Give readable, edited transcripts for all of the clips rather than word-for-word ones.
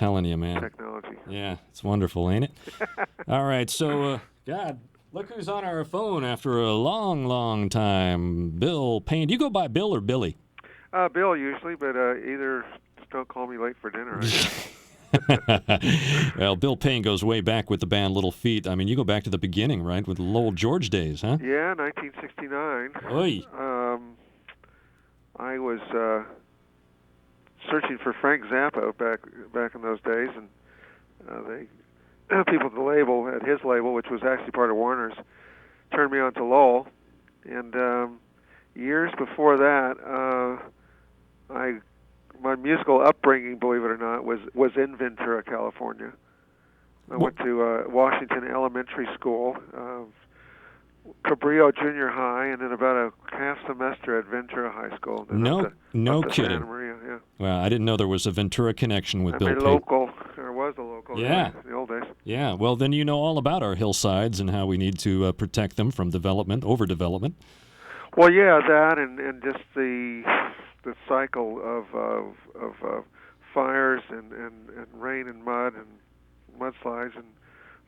telling you, man. Technology. Yeah, it's wonderful, ain't it? All right, so, God, look who's on our phone after a long, long time. Bill Payne. Do you go by Bill or Billy? Bill usually, but either just don't call me late for dinner, I guess. Well, Bill Payne goes way back with the band Little Feat. I mean, you go back to the beginning, right, with Lowell George days, huh? Yeah, 1969. Oy. I was searching for Frank Zappa back in those days, and they people at the label, at his label, which was actually part of Warner's, turned me on to Lowell. And years before that, my musical upbringing, believe it or not, was in Ventura, California. I went to Washington Elementary School, Cabrillo Junior High, and then about a half semester at Ventura High School. And then No up to kidding. Santa Maria, yeah. Well, I didn't know there was a Ventura connection with Bill Payne. There was a local Yeah. in the old days. Yeah, well, then you know all about our hillsides and how we need to protect them from overdevelopment. Well, yeah, that and just the cycle of fires and rain and mud and mudslides and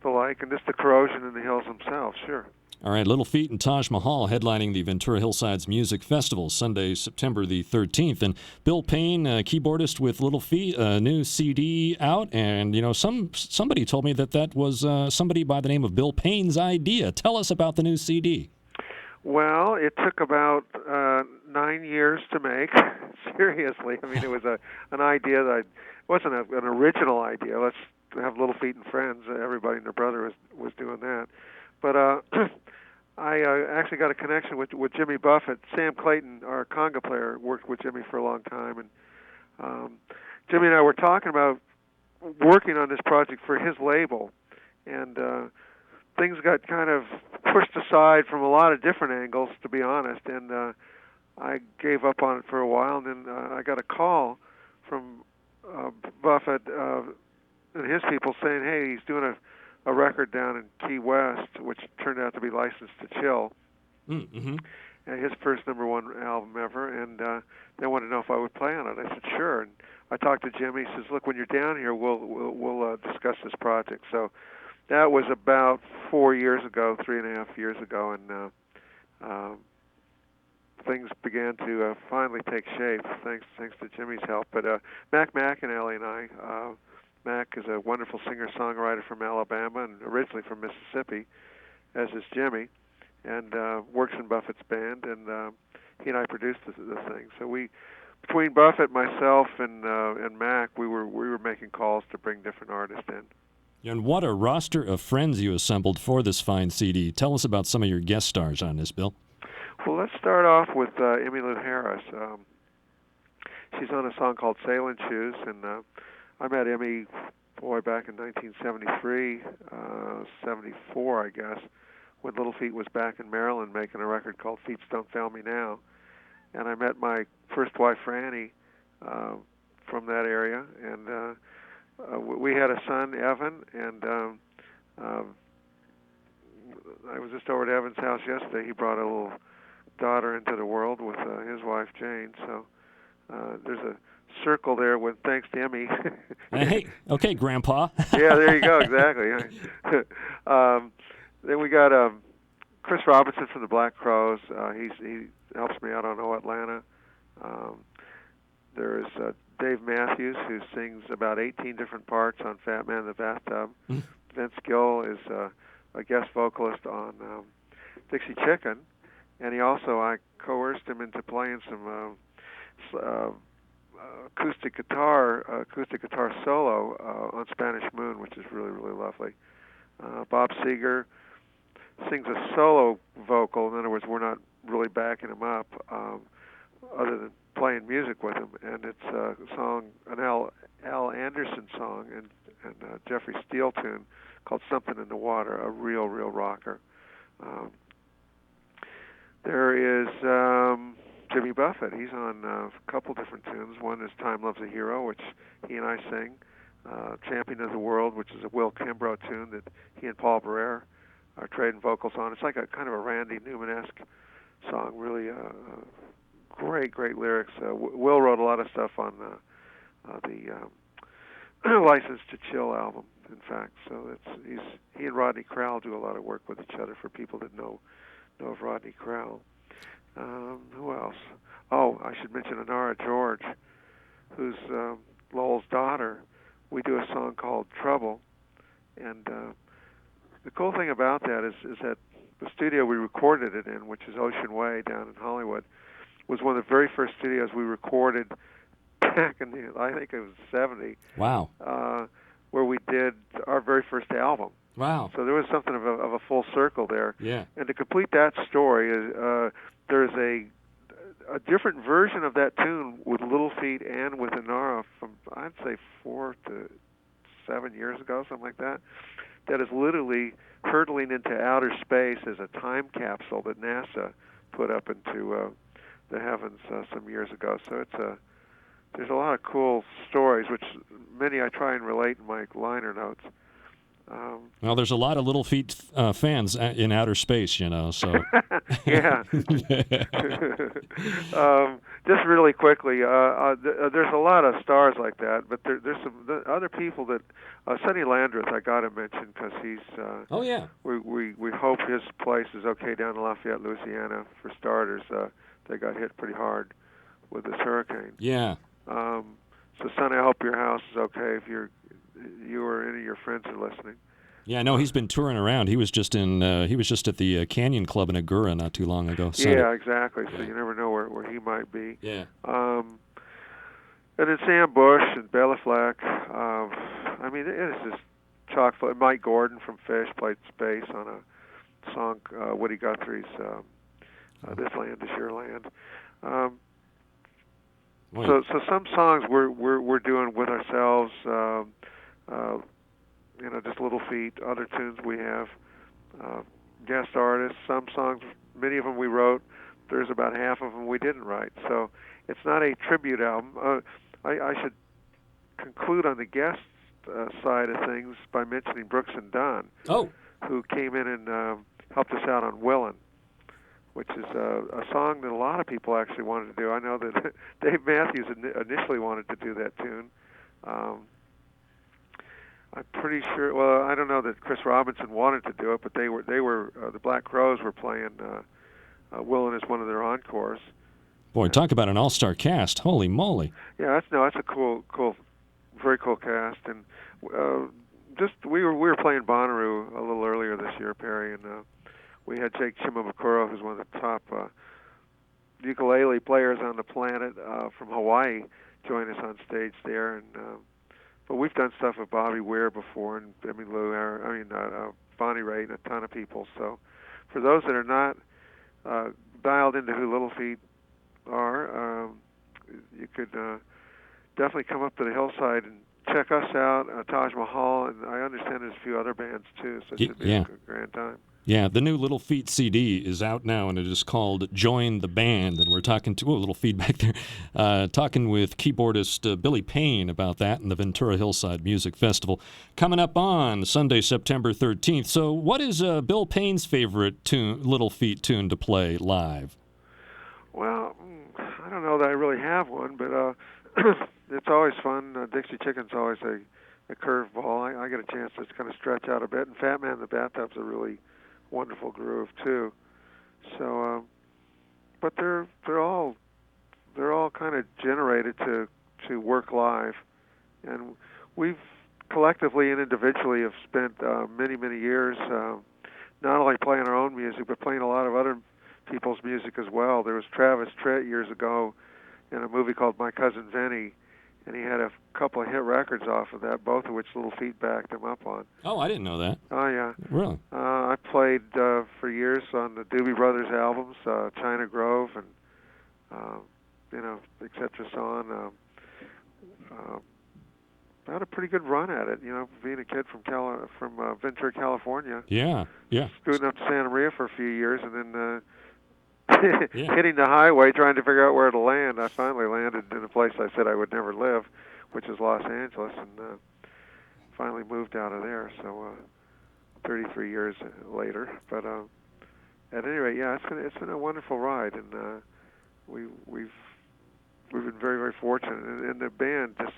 the like, and just the corrosion in the hills themselves, sure. All right, Little Feat and Taj Mahal headlining the Ventura Hillsides Music Festival Sunday, September the 13th. And Bill Payne, keyboardist with Little Feat, a new CD out. And, you know, somebody told me that was somebody by the name of Bill Payne's idea. Tell us about the new CD. Well, it took about 9 years to make. Seriously, I mean, it was an idea that wasn't an original idea. Let's have Little Feat and friends. Everybody and their brother was doing that. But I actually got a connection with Jimmy Buffett. Sam Clayton, our conga player, worked with Jimmy for a long time, and Jimmy and I were talking about working on this project for his label, and things got kind of pushed aside from a lot of different angles, to be honest, and I gave up on it for a while, and then I got a call from Buffett and his people saying, hey, he's doing a record down in Key West, which turned out to be Licensed to Chill, Mm-hmm. and his first #1 album ever, and they wanted to know if I would play on it. I said, sure, and I talked to Jimmy. He says, look, when you're down here, we'll discuss this project. So that was about 4 years ago, 3.5 years ago, and things began to finally take shape, thanks to Jimmy's help. But Mac McAnally and I, Mac is a wonderful singer-songwriter from Alabama and originally from Mississippi, as is Jimmy, and works in Buffett's band, and he and I produced the thing. So between Buffett, myself, and Mac, we were making calls to bring different artists in. And what a roster of friends you assembled for this fine CD. Tell us about some of your guest stars on this, Bill. Well, let's start off with Emmylou Harris. She's on a song called Sailing Shoes, and I met Emmy, back in 1973, 74, I guess, when Little Feat was back in Maryland making a record called Feet Don't Fail Me Now. And I met my first wife, Franny, from that area, and we had a son, Evan, and I was just over at Evan's house yesterday. He brought a little daughter into the world with his wife, Jane, so there's a circle there with thanks to Emmy. Hey, okay, Grandpa. Yeah, there you go, exactly. Then we got Chris Robinson from the Black Crowes. He helps me out on Oh Atlanta. There's Dave Matthews, who sings about 18 different parts on Fat Man in the Bathtub. Vince Gill is a guest vocalist on Dixie Chicken, and I coerced him into playing some acoustic guitar solo on Spanish Moon, which is really, really lovely. Bob Seger sings a solo vocal. In other words, we're not really backing him up, other than playing music with him. And it's a song, an Al Anderson song, and Jeffrey Steele tune called "Something in the Water," a real rocker. There is Jimmy Buffett. He's on a couple different tunes. One is "Time Loves a Hero," which he and I sing. "Champion of the World," which is a Will Kimbrough tune that he and Paul Barrere are trading vocals on. It's like a kind of a Randy Newman-esque song. Really great lyrics. Will wrote a lot of stuff on the License to Chill album, in fact. So he and Rodney Crowell do a lot of work with each other. For people that know of Rodney Crowell. Who else? Oh, I should mention Anara George, who's Lowell's daughter. We do a song called Trouble, and the cool thing about that is that the studio we recorded it in, which is Ocean Way down in Hollywood, was one of the very first studios we recorded back in I think it was '70. Wow. Where we did our very first album. Wow. So there was something of a full circle there. Yeah. And to complete that story, there's a different version of that tune with Little Feat and with Inara from, I'd say, 4 to 7 years ago, something like that, that is literally hurtling into outer space as a time capsule that NASA put up into the heavens some years ago. So there's a lot of cool stories, which many I try and relate in my liner notes. Well, there's a lot of Little Feat fans in outer space, you know. So yeah. Just really quickly, there's a lot of stars like that, but there's some other people that Sonny Landreth I got to mention because he's. Oh yeah. We hope his place is okay down in Lafayette, Louisiana. For starters, they got hit pretty hard with this hurricane. Yeah. So, Sonny, I hope your house is okay if you or any of your friends are listening. Yeah, no, he's been touring around. He was just at the Canyon Club in Agoura not too long ago. So. Yeah, exactly. So you never know where he might be. Yeah. And then Sam Bush and Bela Fleck. I mean, it is just chock full. Mike Gordon from Fish played bass on a song, Woody Guthrie's "This Land Is Your Land." So some songs we're doing with ourselves, just Little Feat. Other tunes we have guest artists. Some songs, many of them we wrote. There's about half of them we didn't write. So it's not a tribute album. I should conclude on the guest side of things by mentioning Brooks and Dunn, who came in and helped us out on Willin', which is a song that a lot of people actually wanted to do. I know that Dave Matthews initially wanted to do that tune. I'm pretty sure. Well, I don't know that Chris Robinson wanted to do it, but they were the Black Crowes were playing Willin' as one of their encores. Boy, talk about an all-star cast! Holy moly! Yeah, that's a cool, very cool cast, and we were playing Bonnaroo a little earlier this year, Perry, and. We had Jake Shimabukuro, who's one of the top ukulele players on the planet from Hawaii, join us on stage there. And but we've done stuff with Bobby Weir before, and Emmylou, Bonnie Raitt, and a ton of people. So for those that are not dialed into who Little Feat are, you could definitely come up to the hillside and check us out, Taj Mahal, and I understand there's a few other bands too, so it should be a grand time. Yeah, the new Little Feat CD is out now, and it is called Join the Band. And we're talking to a little feedback there, talking with keyboardist Billy Payne about that and the Ventura Hillside Music Festival coming up on Sunday, September 13th. So what is Bill Payne's favorite Little Feat tune to play live? Well, I don't know that I really have one, but it's always fun. Dixie Chicken's always a curveball. I get a chance to kind of stretch out a bit, and Fat Man in the Bathtub's a really wonderful groove too. So, but they're all kind of generated to work live, and we've collectively and individually have spent many years not only playing our own music but playing a lot of other people's music as well. There was Travis Tritt years ago in a movie called My Cousin Vinny, and he had a couple of hit records off of that, both of which Little Feat backed him up on. Oh, I didn't know that. Oh, yeah. Really? I played for years on the Doobie Brothers albums, China Grove, and, et cetera, so on. I had a pretty good run at it, being a kid from Ventura, California. Yeah. Scooting up to Santa Maria for a few years, and then hitting the highway, trying to figure out where to land. I finally landed in a place I said I would never live, which is Los Angeles, and finally moved out of there. So 33 years later. But at any rate, yeah, it's been a wonderful ride, and we've been very fortunate. And the band just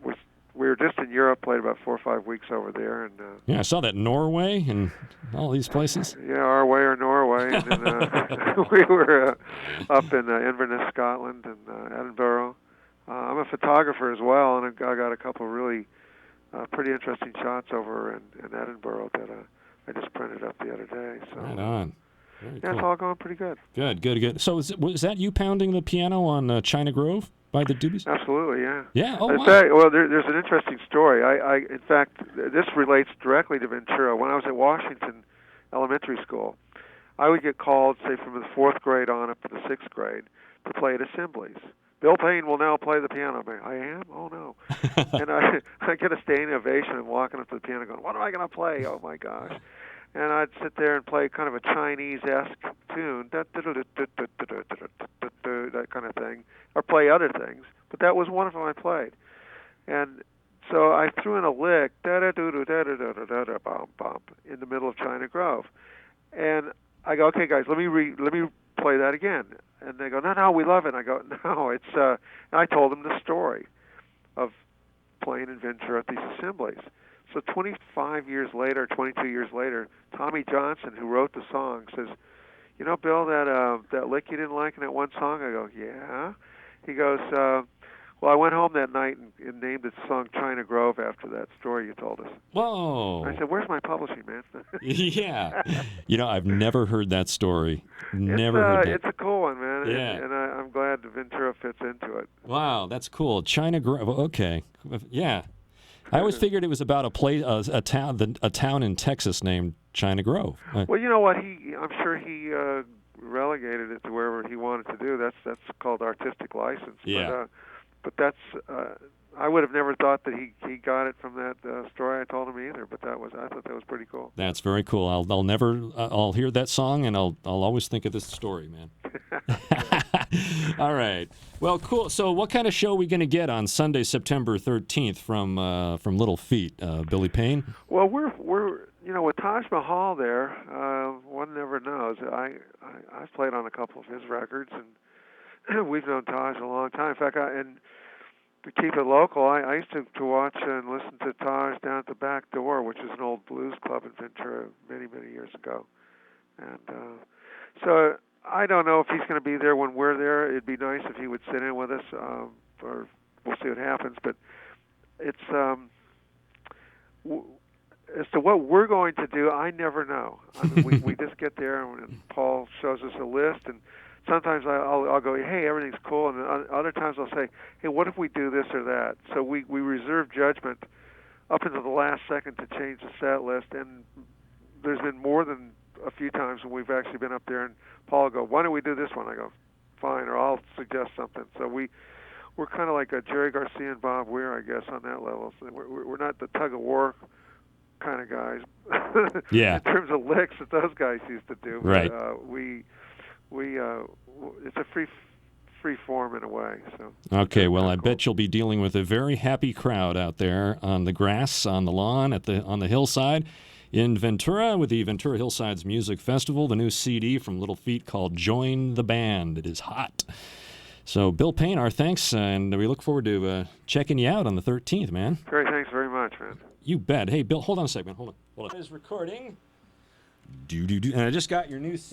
was Europe, played about 4 or 5 weeks over there, and Yeah, I saw that Norway and all these places. yeah, our way or Norway, and then we were up in Inverness, Scotland, and Edinburgh. I'm a photographer as well, and I got a couple of really pretty interesting shots over in Edinburgh that I just printed up the other day. So Right on. Very yeah, cool. it's all going pretty good. Good. So was that you pounding the piano on China Grove by the Doobies? Absolutely, yeah. Yeah. Oh, In wow. fact, well, there's an interesting story. In fact, this relates directly to Ventura. When I was at Washington Elementary School, I would get called, say, from the 4th grade on up to the 6th grade, to play at assemblies. Bill Payne will now play the piano. I am? Oh, no. And I get a standing ovation and walking up to the piano going, what am I going to play? Oh, my gosh. And I'd sit there and play kind of a Chinese-esque tune, that kind of thing, or play other things. But that was one of them I played. And so I threw in a lick, in the middle of China Grove. And I go, okay, guys, let me play that again. And they go, no, we love it. And I go, no, it's. And I told them the story of playing in Ventura at these assemblies. So 25 years later, 22 years later, Tommy Johnson, who wrote the song, says, you know, Bill, that lick you didn't like in that one song? I go, yeah. He goes, well, I went home that night and named the song China Grove after that story you told us. Whoa. I said, where's my publishing, man? Yeah. You know, I've never heard that story. Never heard that. It's a cool one, man. Yeah. And I'm glad Ventura fits into it. Wow, that's cool. China Grove. Okay. Yeah. I always figured it was about a town in Texas named China Grove. Well, you know what? I'm sure he relegated it to wherever he wanted to do. That's called artistic license. Yeah. But that's I would have never thought that he got it from that story I told him either. But I thought that was pretty cool. That's very cool. I'll hear that song and I'll always think of this story, man. All right. Well, cool. So, what kind of show are we going to get on Sunday, September 13th from Little Feat, Billy Payne? Well, we're with Taj Mahal there. One never knows. I've played on a couple of his records, and we've known Taj a long time. In fact, and to keep it local, I used to watch and listen to Taj down at the Back Door, which is an old blues club in Ventura many, many years ago. And so I don't know if he's going to be there when we're there. It'd be nice if he would sit in with us, or we'll see what happens. But it's as to what we're going to do, I never know. I mean, we just get there, and Paul shows us a list, and sometimes I'll go, hey, everything's cool, and other times I'll say, hey, what if we do this or that? So we reserve judgment up until the last second to change the set list, and there's been more than a few times when we've actually been up there, and Paul will go, why don't we do this one? I go, fine, or I'll suggest something. So we're kind of like a Jerry Garcia and Bob Weir, I guess, on that level. So we're not the tug-of-war kind of guys. Yeah. In terms of licks that those guys used to do. Right. It's a free form in a way. So. Okay, well, I cool. bet you'll be dealing with a very happy crowd out there on the grass, on the lawn, on the hillside in Ventura with the Ventura Hillsides Music Festival, the new CD from Little Feat called Join the Band. It is hot. So, Bill Payne, our thanks, and we look forward to checking you out on the 13th, man. Terry, thanks very much, man. You bet. Hey, Bill, hold on a second. Hold on. It is recording. And I just got your new